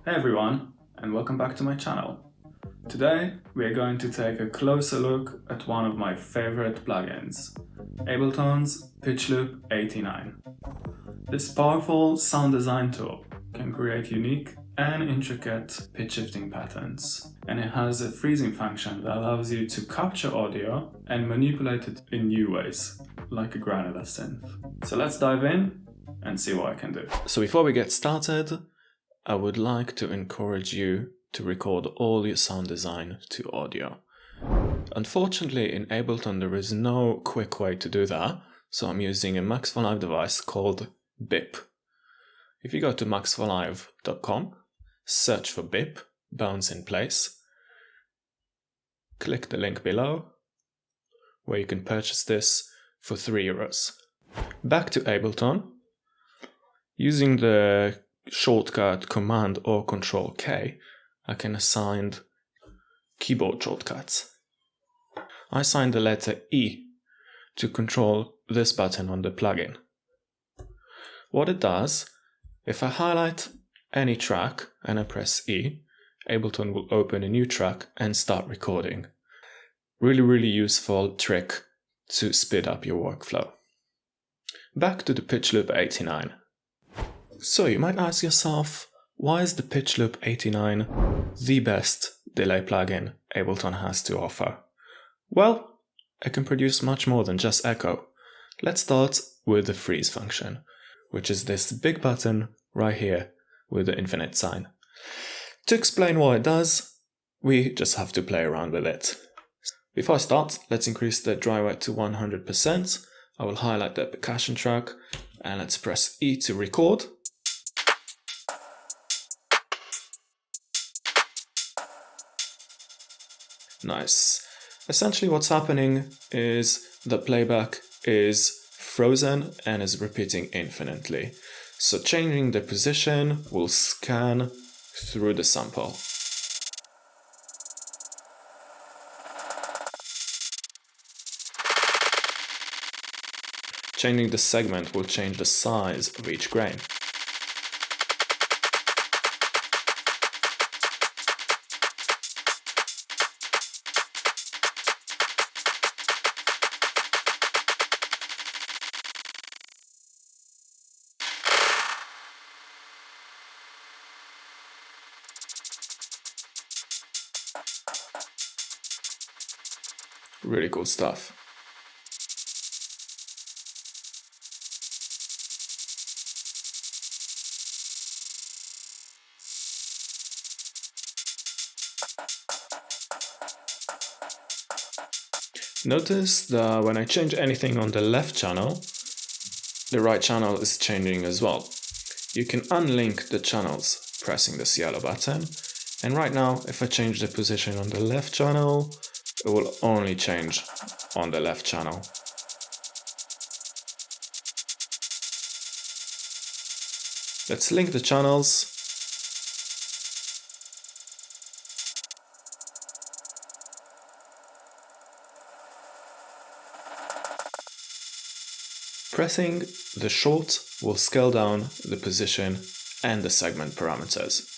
Hey everyone, and welcome back to my channel. Today we are going to take a closer look at one of my favorite plugins, Ableton's Pitchloop89. This powerful sound design tool can create unique and intricate pitch shifting patterns, and it has a freezing function that allows you to capture audio and manipulate it in new ways, like a granular synth. So let's dive in and see what I can do. So before we get started, I would like to encourage you to record all your sound design to audio. Unfortunately, in Ableton there is no quick way to do that, so I'm using a Max for Live device called BIP. If you go to maxforlive.com, search for BIP, Bounce in Place, click the link below, where you can purchase this for €3. Back to Ableton, using the shortcut Command or Control K, I can assign keyboard shortcuts. I assign the letter E to control this button on the plugin. What it does, if I highlight any track and I press E, Ableton will open a new track and start recording. Really useful trick to speed up your workflow. Back to the Pitchloop89. So you might ask yourself, why is the Pitchloop89 the best delay plugin Ableton has to offer? Well, it can produce much more than just echo. Let's start with the freeze function, which is this big button right here with the infinite sign. To explain what it does, we just have to play around with it. Before I start, let's increase the dry wet to 100%. I will highlight the percussion track and let's press E to record. Nice. Essentially what's happening is the playback is frozen and is repeating infinitely. So changing the position will scan through the sample. Changing the segment will change the size of each grain. Really cool stuff. Notice that when I change anything on the left channel, the right channel is changing as well. You can unlink the channels pressing this yellow button, and right now if I change the position on the left channel, it will only change on the left channel. Let's link the channels. Pressing the short will scale down the position and the segment parameters.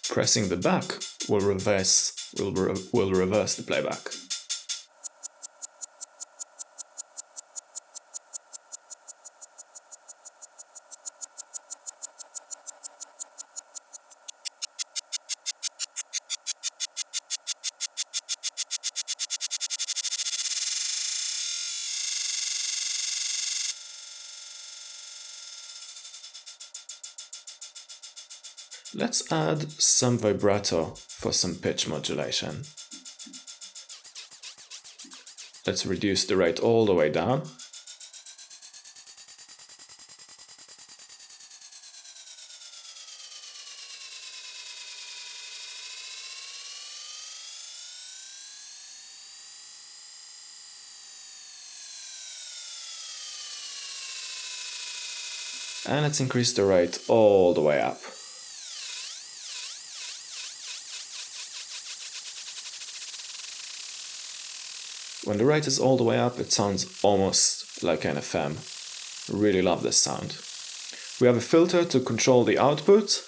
Pressing the back will reverse the playback. Let's add some vibrato for some pitch modulation. Let's reduce the rate all the way down. And let's increase the rate all the way up. When the rate is all the way up, it sounds almost like an FM. Really love this sound. We have a filter to control the output.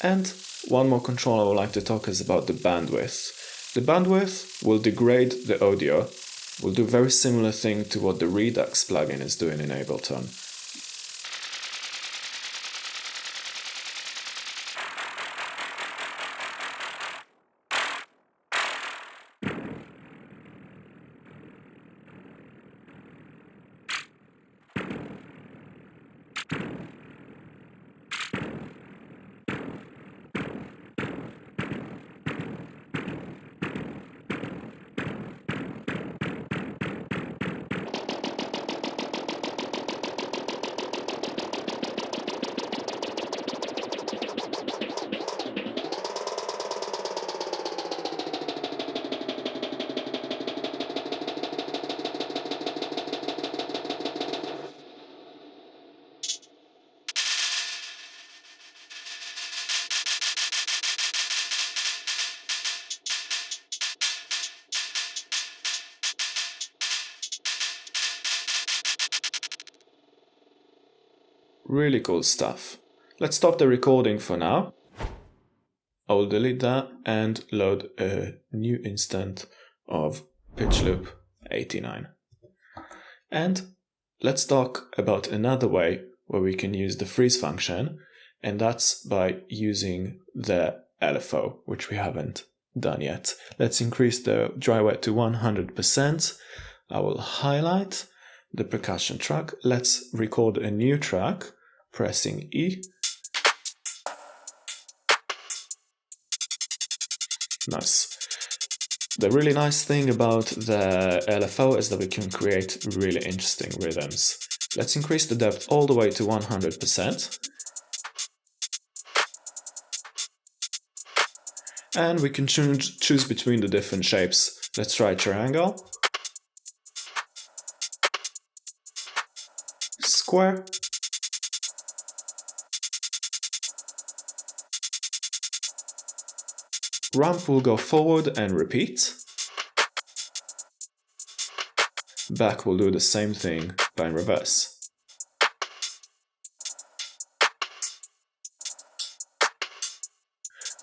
And one more control I would like to talk is about the bandwidth. The bandwidth will degrade the audio, will do a very similar thing to what the Redux plugin is doing in Ableton. Really cool stuff. Let's stop the recording for now. I will delete that and load a new instance of Pitchloop89. And let's talk about another way where we can use the freeze function, and that's by using the LFO, which we haven't done yet. Let's increase the dry wet to 100%. I will highlight the percussion track. Let's record a new track, pressing E. Nice. The really nice thing about the LFO is that we can create really interesting rhythms. Let's increase the depth all the way to 100%. And we can choose between the different shapes. Let's try triangle, square, ramp will go forward and repeat. Back will do the same thing but in reverse.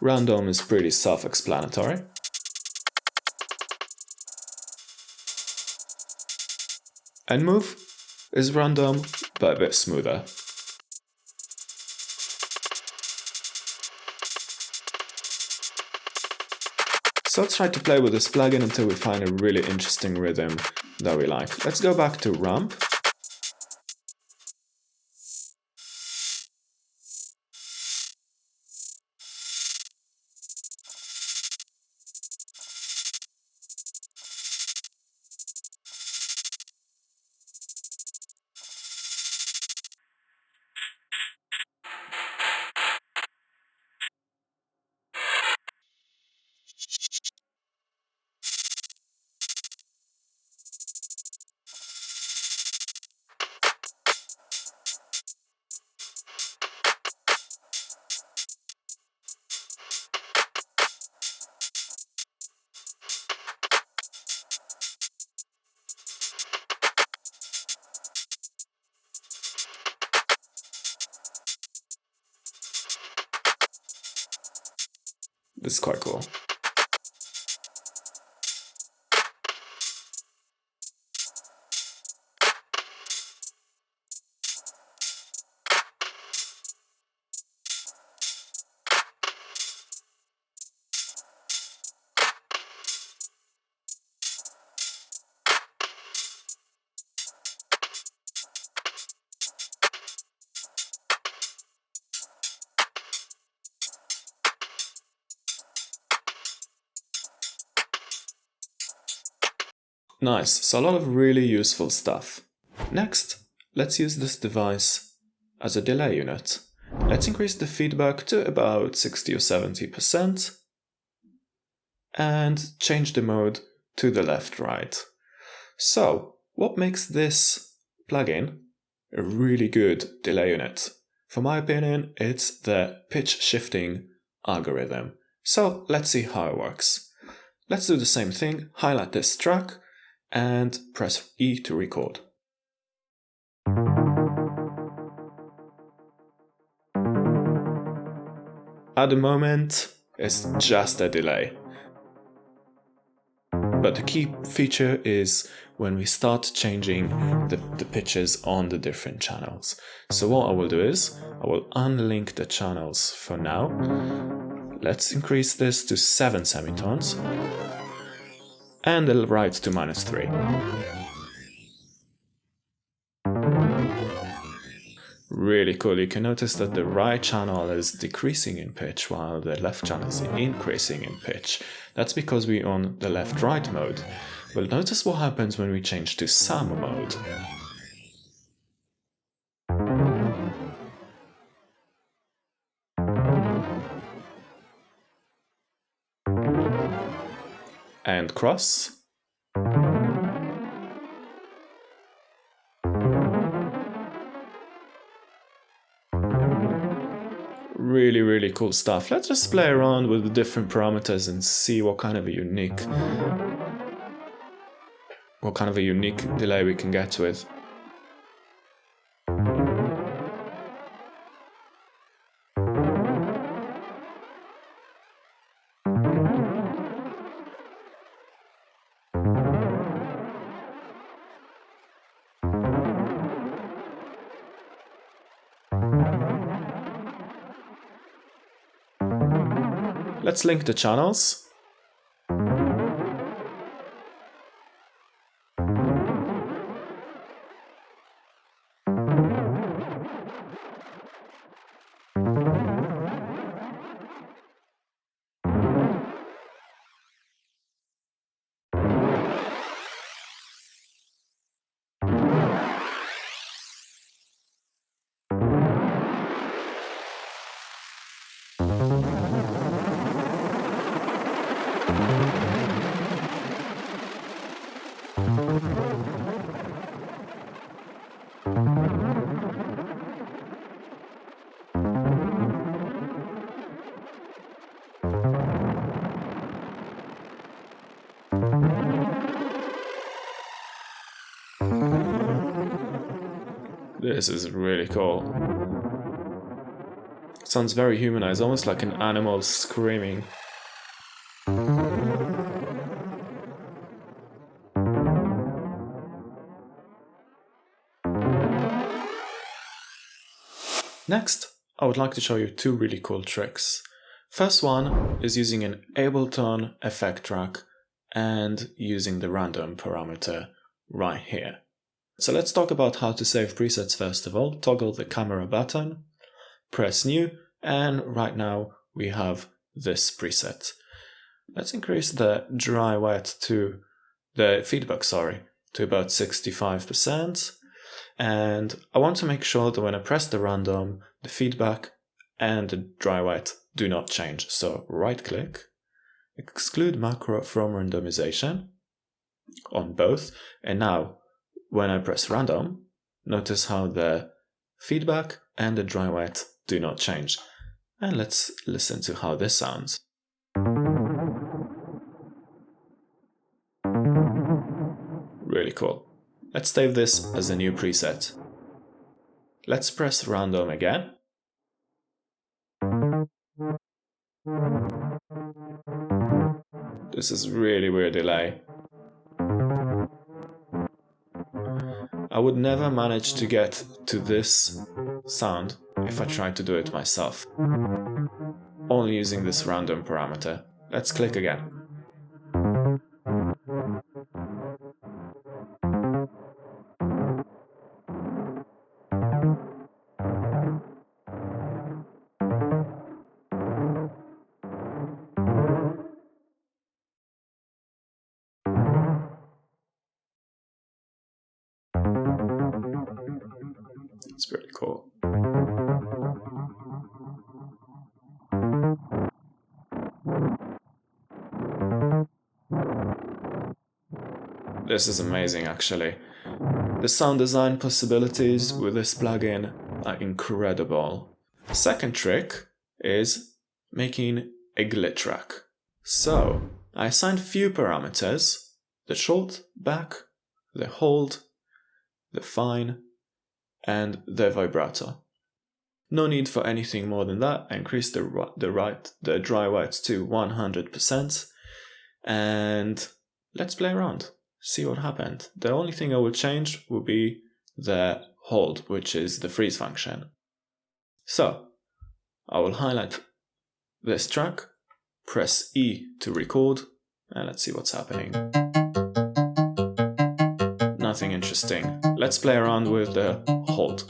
Random is pretty self-explanatory. And move is random but a bit smoother. So let's try to play with this plugin until we find a really interesting rhythm that we like. Let's go back to ramp. This is quite cool. Nice, so a lot of really useful stuff. Next, let's use this device as a delay unit. Let's increase the feedback to about 60 or 70%. and change the mode to the left-right. So, what makes this plugin a really good delay unit? For my opinion, it's the pitch shifting algorithm. So let's see how it works. Let's do the same thing, highlight this track and press E to record. At the moment, it's just a delay. But the key feature is when we start changing the pitches on the different channels. So what I will do is, I will unlink the channels for now. Let's increase this to 7 semitones and the right to -3. Really cool, you can notice that the right channel is decreasing in pitch while the left channel is increasing in pitch. That's because we're on the left-right mode. Well, notice what happens when we change to SAM mode. And cross. Really cool stuff. Let's just play around with the different parameters and see what kind of a unique delay we can get with. Let's link the channels. This is really cool. Sounds very humanized, almost like an animal screaming. Next, I would like to show you two really cool tricks. First one is using an Ableton effect track and using the random parameter right here. So let's talk about how to save presets first of all. Toggle the camera button, press new, and right now we have this preset. Let's increase the dry wet to the feedback, to about 65%. And I want to make sure that when I press the random, the feedback and the dry wet do not change. So right click, exclude macro from randomization on both. And now when I press random, notice how the feedback and the dry wet do not change. And let's listen to how this sounds. Really cool. Let's save this as a new preset. Let's press random again. This is really weird delay. I would never manage to get to this sound if I tried to do it myself, only using this random parameter. Let's click again. It's pretty cool. This is amazing actually. The sound design possibilities with this plugin are incredible. Second trick is making a glitch track. So, I assigned few parameters: the short back, the hold, the fine, and the vibrato. No need for anything more than that. I increased the dry whites to 100%, and let's play around, see what happened. The only thing I will change will be the hold, which is the freeze function. So, I will highlight this track, press E to record, and let's see what's happening. Nothing interesting. Let's play around with the hold.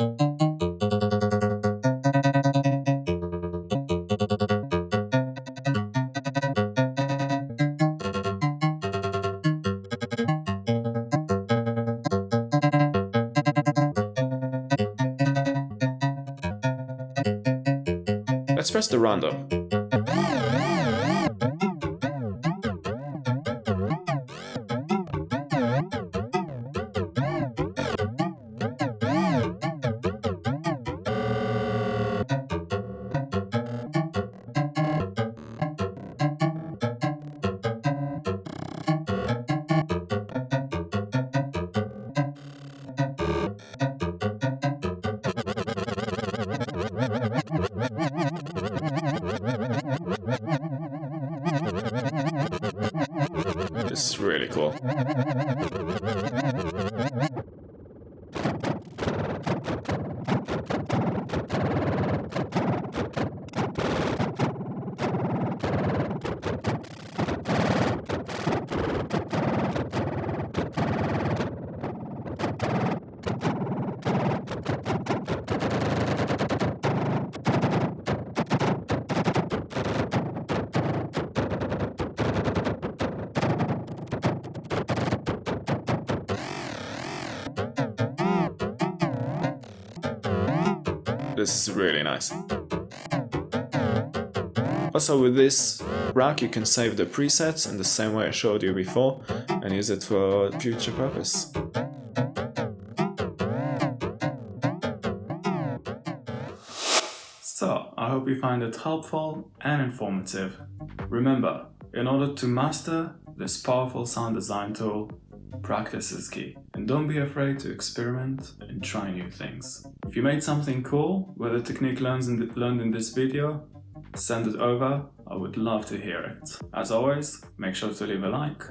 Let's press the random. This is really cool. This is really nice. Also, with this rack you can save the presets in the same way I showed you before and use it for future purpose. So, I hope you find it helpful and informative. Remember, in order to master this powerful sound design tool, practice is key. And don't be afraid to experiment and try new things. If you made something cool with the technique learned in this video, send it over. I would love to hear it. As always, make sure to leave a like,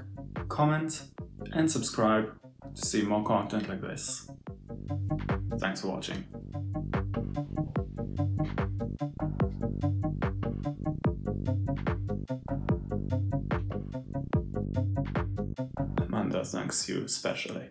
comment, and subscribe to see more content like this. Thanks for watching. Amanda thanks you especially.